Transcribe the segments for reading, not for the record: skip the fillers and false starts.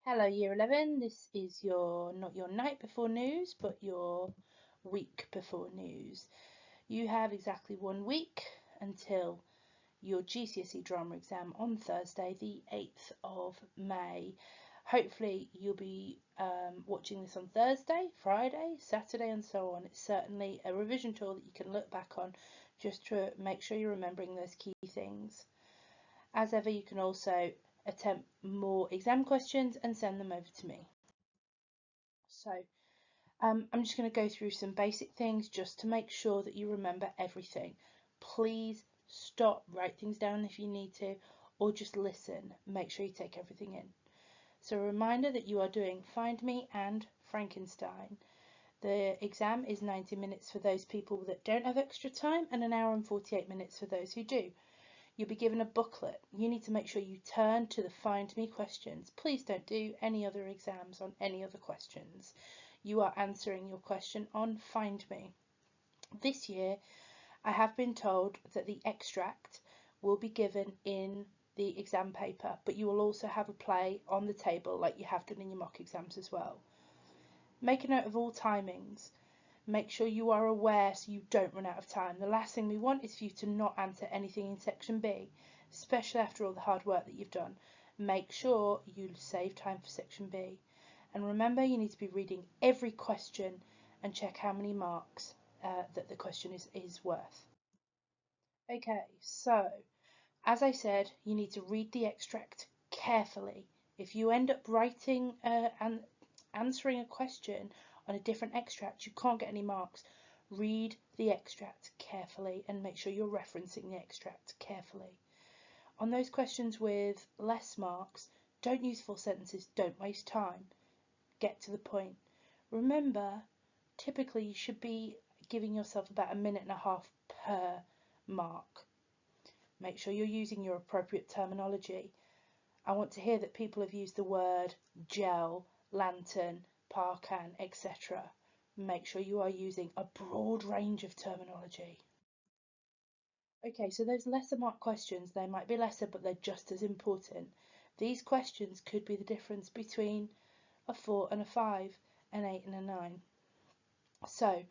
Hello, Year 11. This is not your night before news, but your week before news. You have exactly 1 week until your GCSE drama exam on Thursday, the 8th of May. Hopefully, you'll be watching this on Thursday, Friday, Saturday, and so on. It's certainly a revision tool that you can look back on just to make sure you're remembering those key things. As ever, you can also attempt more exam questions and send them over to me. So I'm just going to go through some basic things just to make sure that you remember everything. Please stop, write things down if you need to, or just listen. Make sure you take everything in. So a reminder that you are doing Find Me and Frankenstein. The exam is 90 minutes for those people that don't have extra time and an hour and 48 minutes for those who do. You'll be given a booklet. You need to make sure you turn to the Find Me questions. Please don't do any other exams on any other questions. You are answering your question on Find Me. This year, I have been told that the extract will be given in the exam paper, but you will also have a play on the table like you have done in your mock exams as well. Make a note of all timings. Make sure you are aware so you don't run out of time. The last thing we want is for you to not answer anything in section B, especially after all the hard work that you've done. Make sure you save time for section B. And remember, you need to be reading every question and check how many marks that the question is worth. Okay, so as I said, you need to read the extract carefully. If you end up writing and answering a question on a different extract, you can't get any marks. Read the extract carefully and make sure you're referencing the extract carefully. On those questions with less marks, don't use full sentences, don't waste time. Get to the point. Remember, typically you should be giving yourself about 1.5 minutes per mark. Make sure you're using your appropriate terminology. I want to hear that people have used the word gel, lantern, parkan, etc. Make sure you are using a broad range of terminology. Okay, so those lesser mark questions, they might be lesser, but they're just as important. These questions could be the difference between a 4 and a 5, an 8 and a 9. So,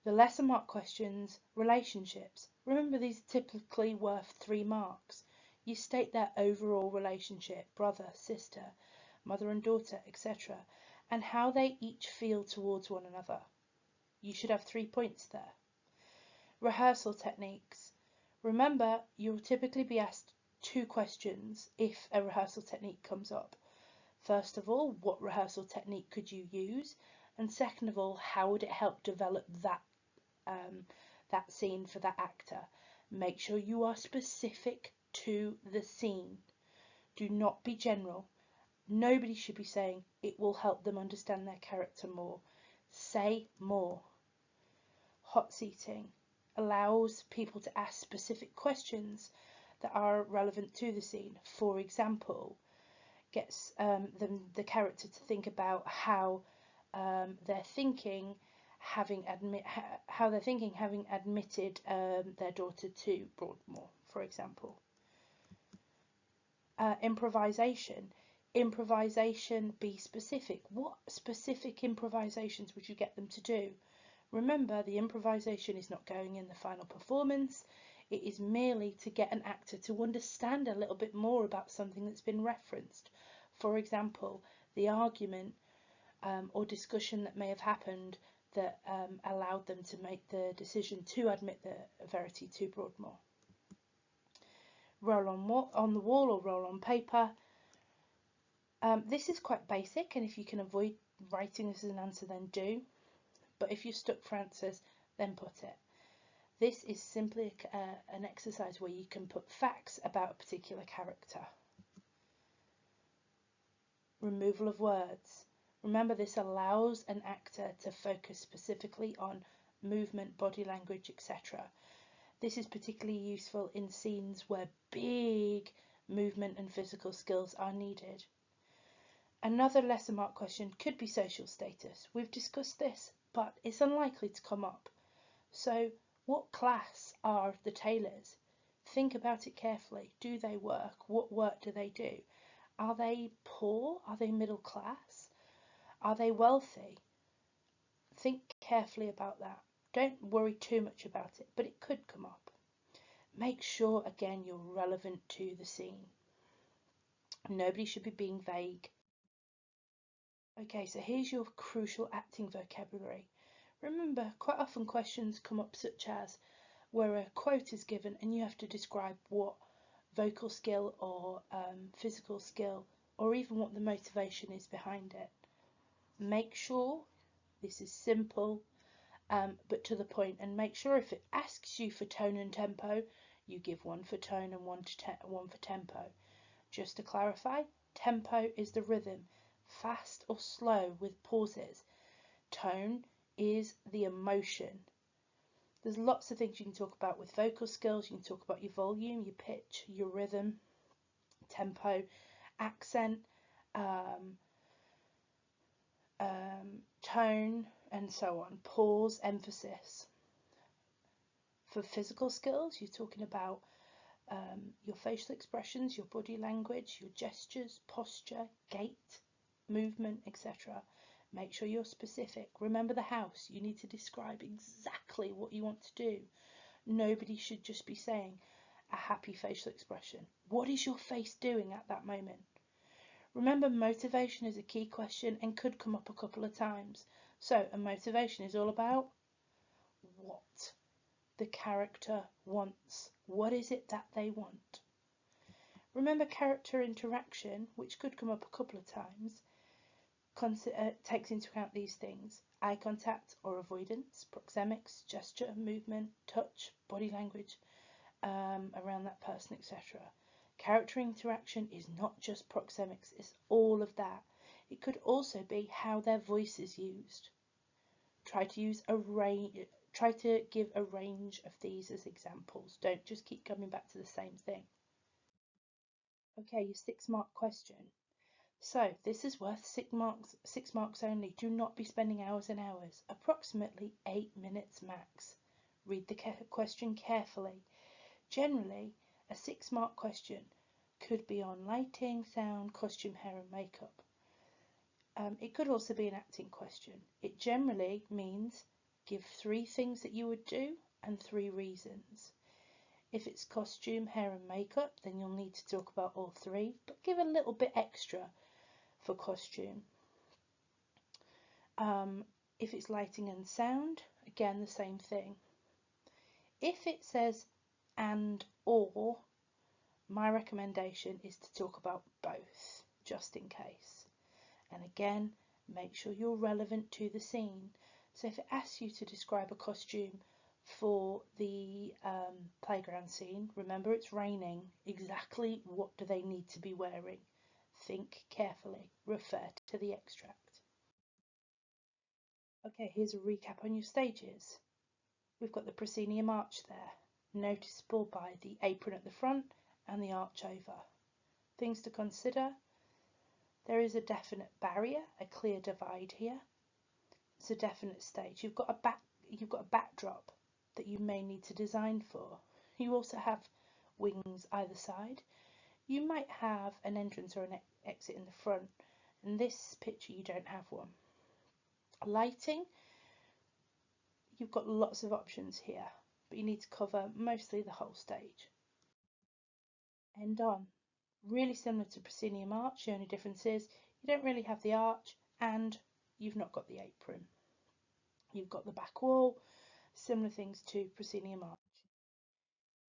the lesser mark questions, relationships. Remember, these are typically worth 3 marks. You state their overall relationship, brother, sister, mother and daughter, etc., and how they each feel towards one another. You should have 3 points there. Rehearsal techniques. Remember, you'll typically be asked 2 questions if a rehearsal technique comes up. First of all, what rehearsal technique could you use? And second of all, how would it help develop that scene for that actor? Make sure you are specific to the scene. Do not be general. Nobody should be saying it will help them understand their character more. Say more. Hot seating allows people to ask specific questions that are relevant to the scene. For example, gets the character to think about how they're thinking having admitted their daughter to Broadmoor, for example. Improvisation. Be specific. What specific improvisations would you get them to do? Remember, the improvisation is not going in the final performance. It is merely to get an actor to understand a little bit more about something that's been referenced. For example, the argument or discussion that may have happened that allowed them to make the decision to admit the verity to Broadmoor. Roll on the wall or roll on paper. This is quite basic, and if you can avoid writing this as an answer, then do. But if you're stuck for answers, then put it. This is simply an exercise where you can put facts about a particular character. Removal of words. Remember, this allows an actor to focus specifically on movement, body language, etc. This is particularly useful in scenes where big movement and physical skills are needed. Another lesser mark question could be social status. We've discussed this, but it's unlikely to come up. So, what class are the tailors? Think about it carefully. Do they work? What work do they do? Are they poor? Are they middle class? Are they wealthy? Think carefully about that. Don't worry too much about it, but it could come up. Make sure, again, you're relevant to the scene. Nobody should be being vague. Okay, so here's your crucial acting vocabulary. Remember, quite often questions come up such as where a quote is given and you have to describe what vocal skill or physical skill or even what the motivation is behind it. Make sure this is simple but to the point, and make sure if it asks you for tone and tempo, you give one for tone and one for tempo. Just to clarify, tempo is the rhythm, fast or slow with pauses. Tone is the emotion. There's lots of things you can talk about with vocal skills. You can talk about your volume, your pitch, your rhythm, tempo, accent, tone, and so on. Pause, emphasis. For physical skills, you're talking about your facial expressions, your body language, your gestures, posture, gait, movement, etc. Make sure you're specific. Remember the house. You need to describe exactly what you want to do. Nobody should just be saying a happy facial expression. What is your face doing at that moment? Remember, motivation is a key question and could come up a couple of times. So a motivation is all about what the character wants. What is it that they want? Remember, character interaction, which could come up a couple of times, takes into account these things: eye contact or avoidance, proxemics, gesture, movement, touch, body language around that person, etc. Character interaction is not just proxemics, it's all of that. It could also be how their voice is used. Try to give a range of these as examples. Don't just keep coming back to the same thing. Okay, your 6-mark question. So this is worth 6 marks only. Do not be spending hours and hours. Approximately 8 minutes max. Read the question carefully. Generally, a 6-mark question could be on lighting, sound, costume, hair and makeup. It could also be an acting question. It generally means give 3 things that you would do and 3 reasons. If it's costume, hair and makeup, then you'll need to talk about all 3, but give a little bit extra for costume. If it's lighting and sound, again the same thing. If it says and or, my recommendation is to talk about both, just in case. And again, make sure you're relevant to the scene. So if it asks you to describe a costume for the playground scene, remember it's raining. Exactly what do they need to be wearing? Think carefully. Refer to the extract. Okay, here's a recap on your stages. We've got the proscenium arch there, noticeable by the apron at the front and the arch over. Things to consider: there is a definite barrier, a clear divide here. It's a definite stage. You've got a backdrop that you may need to design for. You also have wings either side. You might have an entrance or an exit in the front. In this picture you don't have one. Lighting, you've got lots of options here, but you need to cover mostly the whole stage. End on. Really similar to proscenium arch, the only difference is you don't really have the arch and you've not got the apron. You've got the back wall, similar things to proscenium arch.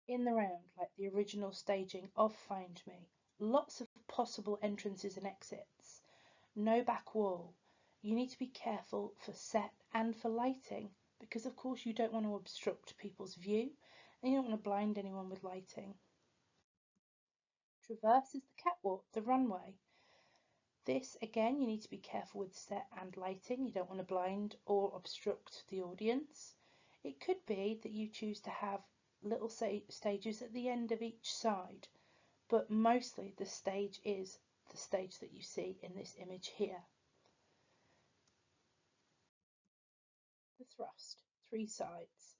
In the round, like the original staging of Find Me, lots of possible entrances and exits. No back wall. You need to be careful for set and for lighting, because of course you don't want to obstruct people's view and you don't want to blind anyone with lighting. Traverse is the catwalk, the runway. This, again, you need to be careful with set and lighting. You don't want to blind or obstruct the audience. It could be that you choose to have little stages at the end of each side, but mostly the stage is the stage that you see in this image here. The thrust, 3 sides.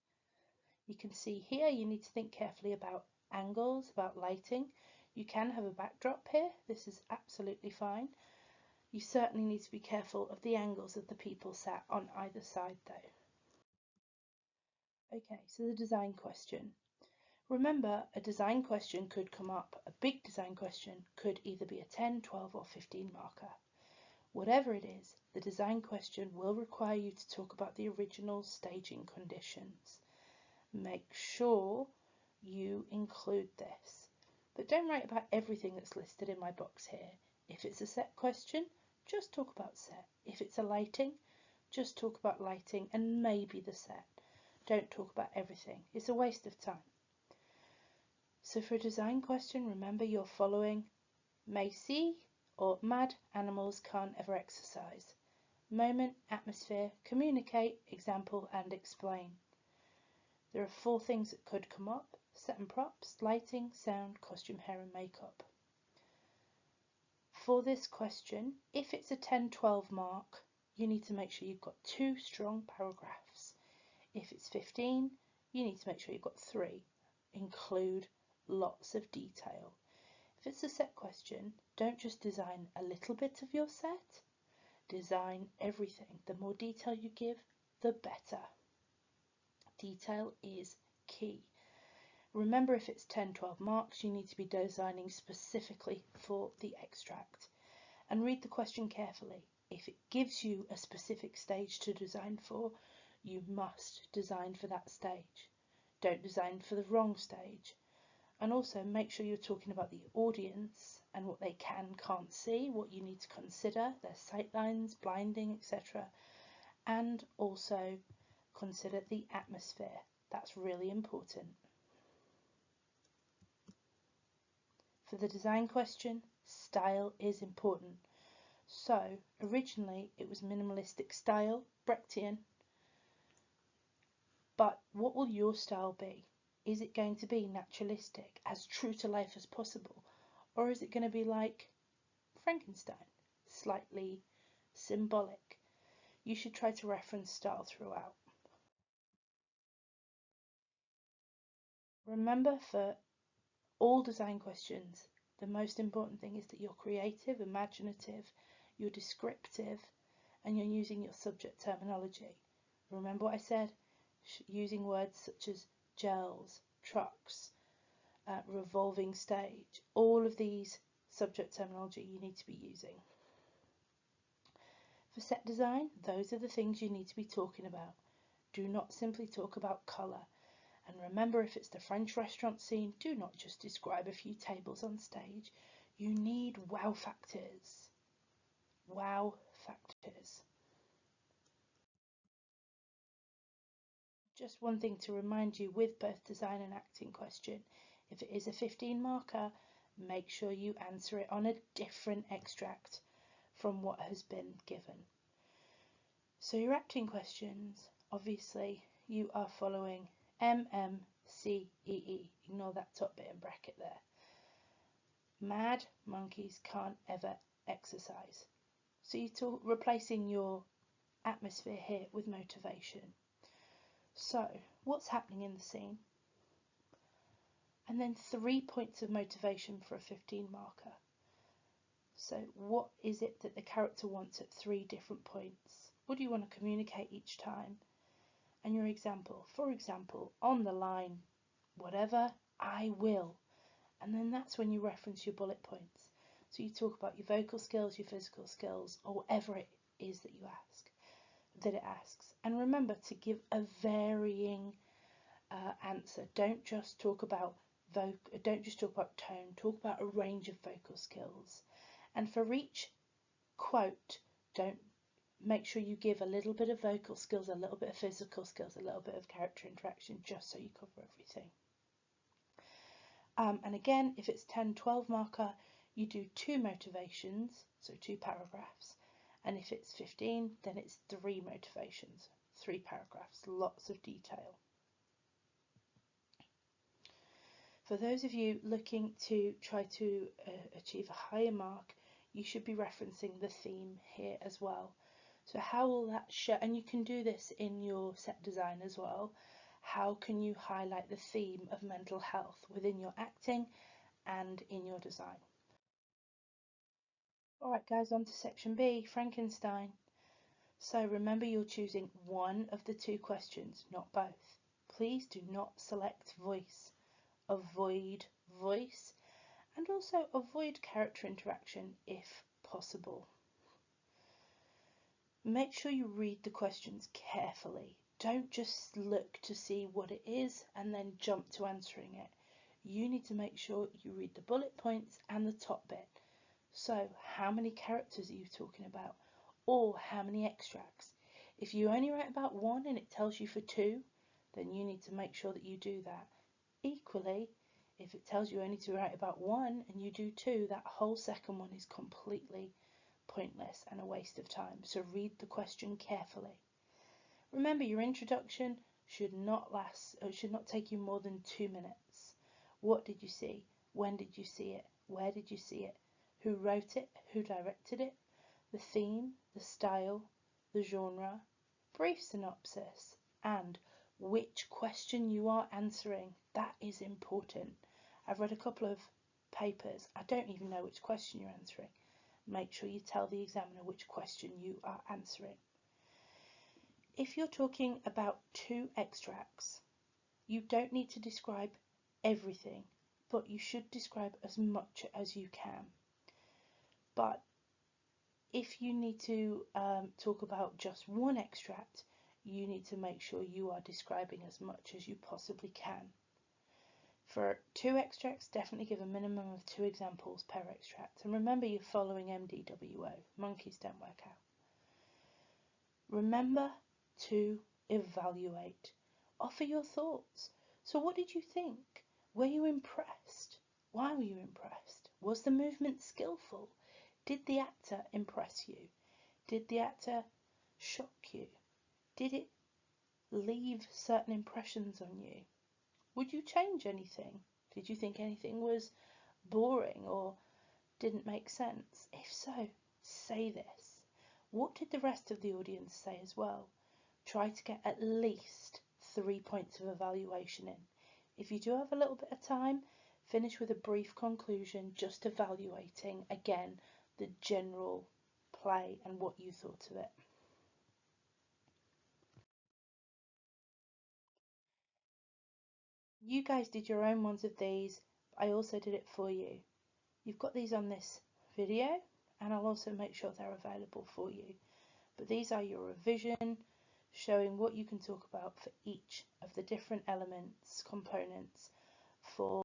You can see here you need to think carefully about angles, about lighting. You can have a backdrop here. This is absolutely fine. You certainly need to be careful of the angles of the people sat on either side though. Okay, so the design question. Remember, a design question could come up. A big design question could either be a 10, 12 or 15 marker. Whatever it is, the design question will require you to talk about the original staging conditions. Make sure you include this. But don't write about everything that's listed in my box here. If it's a set question, just talk about set. If it's a lighting, just talk about lighting and maybe the set. Don't talk about everything. It's a waste of time. So for a design question, remember you're following may see or mad animals can't ever exercise. Moment, atmosphere, communicate, example and explain. There are 4 things that could come up: set and props, lighting, sound, costume, hair and makeup. For this question, if it's a 10-12 mark, you need to make sure you've got 2 strong paragraphs. If it's 15, you need to make sure you've got 3. Include lots of detail. If it's a set question, don't just design a little bit of your set, design everything. The more detail you give, the better. Detail is key. Remember, if it's 10-12 marks, you need to be designing specifically for the extract. And read the question carefully. If it gives you a specific stage to design for, you must design for that stage. Don't design for the wrong stage. And also make sure you're talking about the audience and what they can't see, what you need to consider, their sight lines, blinding, etc. And also consider the atmosphere. That's really important. For the design question, style is important. So originally it was minimalistic style, Brechtian. But what will your style be? Is it going to be naturalistic, as true to life as possible? Or is it going to be like Frankenstein, slightly symbolic? You should try to reference style throughout. Remember, for all design questions, the most important thing is that you're creative, imaginative, you're descriptive, and you're using your subject terminology. Remember what I said? Using words such as gels, trucks, revolving stage, all of these subject terminology you need to be using. For set design, those are the things you need to be talking about. Do not simply talk about colour. And remember, if it's the French restaurant scene, do not just describe a few tables on stage. You need wow factors. Wow factors. Just one thing to remind you with both design and acting question. If it is a 15 marker, make sure you answer it on a different extract from what has been given. So your acting questions, obviously you are following MMCEE. Ignore that top bit in bracket there. Mad monkeys can't ever exercise. So you're replacing your atmosphere here with motivation. So what's happening in the scene? And then 3 points of motivation for a 15 marker. So what is it that the character wants at 3 different points? What do you want to communicate each time? And your example, for example, on the line, whatever, I will. And then that's when you reference your bullet points. So you talk about your vocal skills, your physical skills, or whatever it is that it asks. And remember to give a varying answer. Don't just talk about tone, talk about a range of vocal skills. And for each quote, don't make sure you give a little bit of vocal skills, a little bit of physical skills, a little bit of character interaction, just so you cover everything. And again, if it's 10-12 marker, you do 2 motivations, so 2 paragraphs. And if it's 15, then it's 3 motivations, 3 paragraphs, lots of detail. For those of you looking to try to achieve a higher mark, you should be referencing the theme here as well. So how will that show, and you can do this in your set design as well, how can you highlight the theme of mental health within your acting and in your design. Alright guys, on to section B, Frankenstein. So remember you're choosing one of the two questions, not both. Please do not select voice. Avoid voice and also avoid character interaction if possible. Make sure you read the questions carefully. Don't just look to see what it is and then jump to answering it. You need to make sure you read the bullet points and the top bit. So, how many characters are you talking about? Or how many extracts? If you only write about one and it tells you for two, then you need to make sure that you do that. Equally, if it tells you only to write about one and you do two, that whole second one is completely pointless and a waste of time. So read the question carefully. Remember, your introduction should not take you more than 2 minutes. What did you see? When did you see it? Where did you see it? Who wrote it? Who directed it? The theme, the style, the genre, brief synopsis, and which question you are answering. That is important. I've read a couple of papers. I don't even know which question you're answering. Make sure you tell the examiner which question you are answering. If you're talking about two extracts, you don't need to describe everything, but you should describe as much as you can. But if you need to talk about just one extract, you need to make sure you are describing as much as you possibly can. For two extracts, definitely give a minimum of 2 examples per extract. And remember, you're following MDWO. Monkeys don't work out. Remember to evaluate. Offer your thoughts. So what did you think? Were you impressed? Why were you impressed? Was the movement skillful? Did the actor impress you? Did the actor shock you? Did it leave certain impressions on you? Would you change anything? Did you think anything was boring or didn't make sense? If so, say this. What did the rest of the audience say as well? Try to get at least 3 points of evaluation in. If you do have a little bit of time, finish with a brief conclusion, just evaluating again the general play and what you thought of it. You guys did your own ones of these. I also did it for you. You've got these on this video, and I'll also make sure they're available for you. But these are your revision, showing what you can talk about for each of the different elements, components for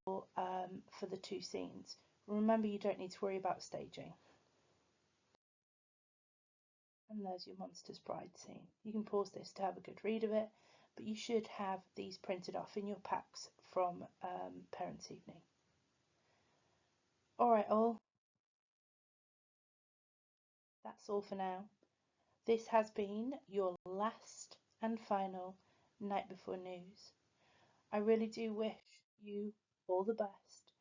the two scenes. Remember, you don't need to worry about staging. And there's your Monsters Bride scene. You can pause this to have a good read of it, but you should have these printed off in your packs from Parents' Evening. Alright all, that's all for now. This has been your last and final night before news. I really do wish you all the best.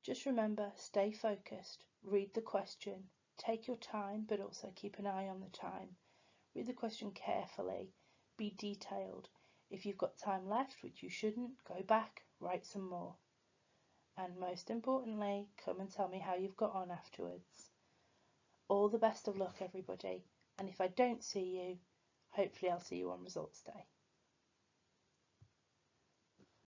Just remember, stay focused, read the question, take your time, but also keep an eye on the time. Read the question carefully, be detailed. If you've got time left, which you shouldn't, go back, write some more. And most importantly, come and tell me how you've got on afterwards. All the best of luck, everybody. And if I don't see you, hopefully I'll see you on results day.